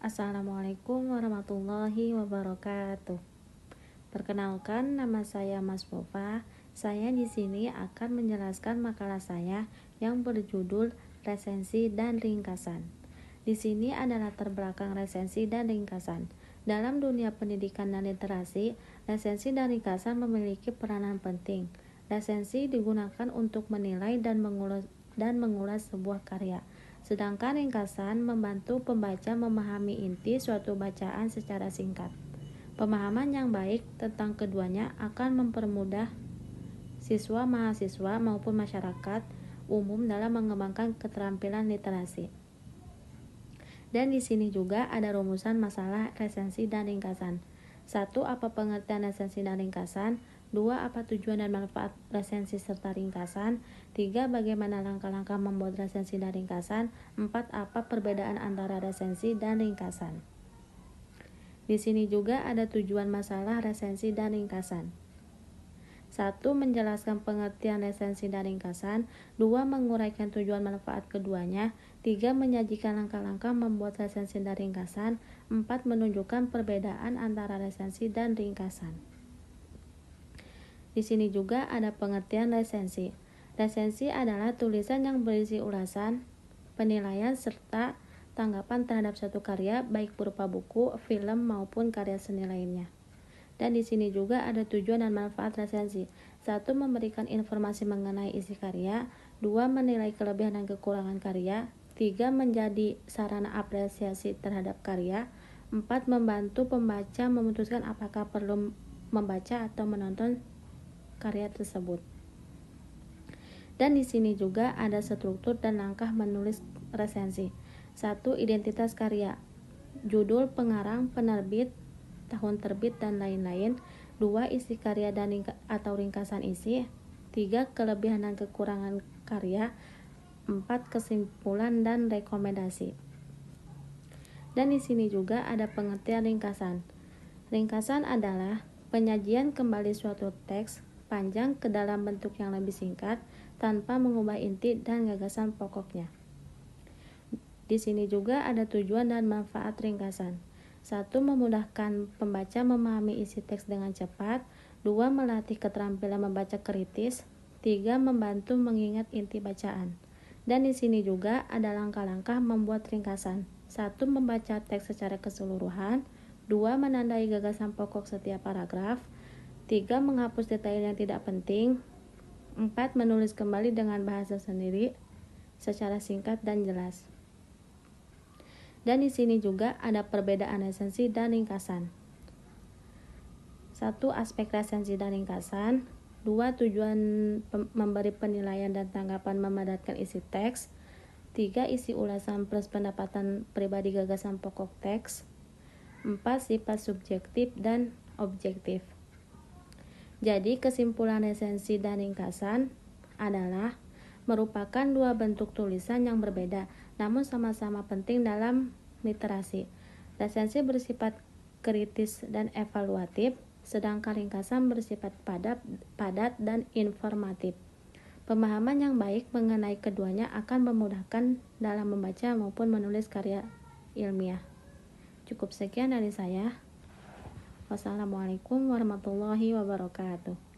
Assalamualaikum warahmatullahi wabarakatuh. Perkenalkan, nama saya Mas Bofa. Saya di sini akan menjelaskan makalah saya yang berjudul Resensi dan Ringkasan. Di sini ada latar belakang resensi dan ringkasan. Dalam dunia pendidikan dan literasi, resensi dan ringkasan memiliki peranan penting. Resensi digunakan untuk menilai dan mengulas sebuah karya. Sedangkan ringkasan membantu pembaca memahami inti suatu bacaan secara singkat. Pemahaman yang baik tentang keduanya akan mempermudah siswa, mahasiswa maupun masyarakat umum dalam mengembangkan keterampilan literasi. Dan di sini juga ada rumusan masalah resensi dan ringkasan. 1. Apa pengertian resensi dan ringkasan? 2. Apa tujuan dan manfaat resensi serta ringkasan? 3. Bagaimana langkah-langkah membuat resensi dan ringkasan? 4. Apa perbedaan antara resensi dan ringkasan? Di sini juga ada tujuan masalah resensi dan ringkasan. 1. Menjelaskan pengertian resensi dan ringkasan. 2. Menguraikan tujuan manfaat keduanya. 3. Menyajikan langkah-langkah membuat resensi dan ringkasan. 4. Menunjukkan perbedaan antara resensi dan ringkasan. Di sini juga ada pengertian resensi. Resensi adalah tulisan yang berisi ulasan, penilaian, serta tanggapan terhadap suatu karya, baik berupa buku, film, maupun karya seni lainnya. Dan di sini juga ada tujuan dan manfaat resensi. 1. Memberikan informasi mengenai isi karya. 2. Menilai kelebihan dan kekurangan karya. 3. Menjadi sarana apresiasi terhadap karya. 4. Membantu pembaca memutuskan apakah perlu membaca atau menonton karya tersebut. Dan di sini juga ada struktur dan langkah menulis resensi. 1. Identitas karya. Judul, pengarang, penerbit, tahun terbit, dan lain-lain. 2. Isi karya dan atau ringkasan isi. 3. Kelebihan dan kekurangan karya. 4. Kesimpulan dan rekomendasi. Dan di sini juga ada pengertian ringkasan. Ringkasan adalah penyajian kembali suatu teks panjang ke dalam bentuk yang lebih singkat tanpa mengubah inti dan gagasan pokoknya. Di sini juga ada tujuan dan manfaat ringkasan. 1. Memudahkan pembaca memahami isi teks dengan cepat. 2. Melatih keterampilan membaca kritis. 3. Membantu mengingat inti bacaan. Dan di sini juga ada langkah-langkah membuat ringkasan. 1. Membaca teks secara keseluruhan. 2. Menandai gagasan pokok setiap paragraf. 3. Menghapus detail yang tidak penting. 4. Menulis kembali dengan bahasa sendiri secara singkat dan jelas. Dan di sini juga ada perbedaan resensi dan ringkasan. 1. Aspek resensi dan ringkasan. 2. Tujuan memberi penilaian dan tanggapan memadatkan isi teks. 3. Isi ulasan plus pendapatan pribadi gagasan pokok teks. 4. Sifat subjektif dan objektif. Jadi kesimpulan resensi dan ringkasan adalah merupakan dua bentuk tulisan yang berbeda, namun sama-sama penting dalam literasi. Resensi bersifat kritis dan evaluatif, sedangkan ringkasan bersifat padat dan informatif. Pemahaman yang baik mengenai keduanya akan memudahkan dalam membaca maupun menulis karya ilmiah. Cukup sekian dari saya. Wassalamualaikum warahmatullahi wabarakatuh.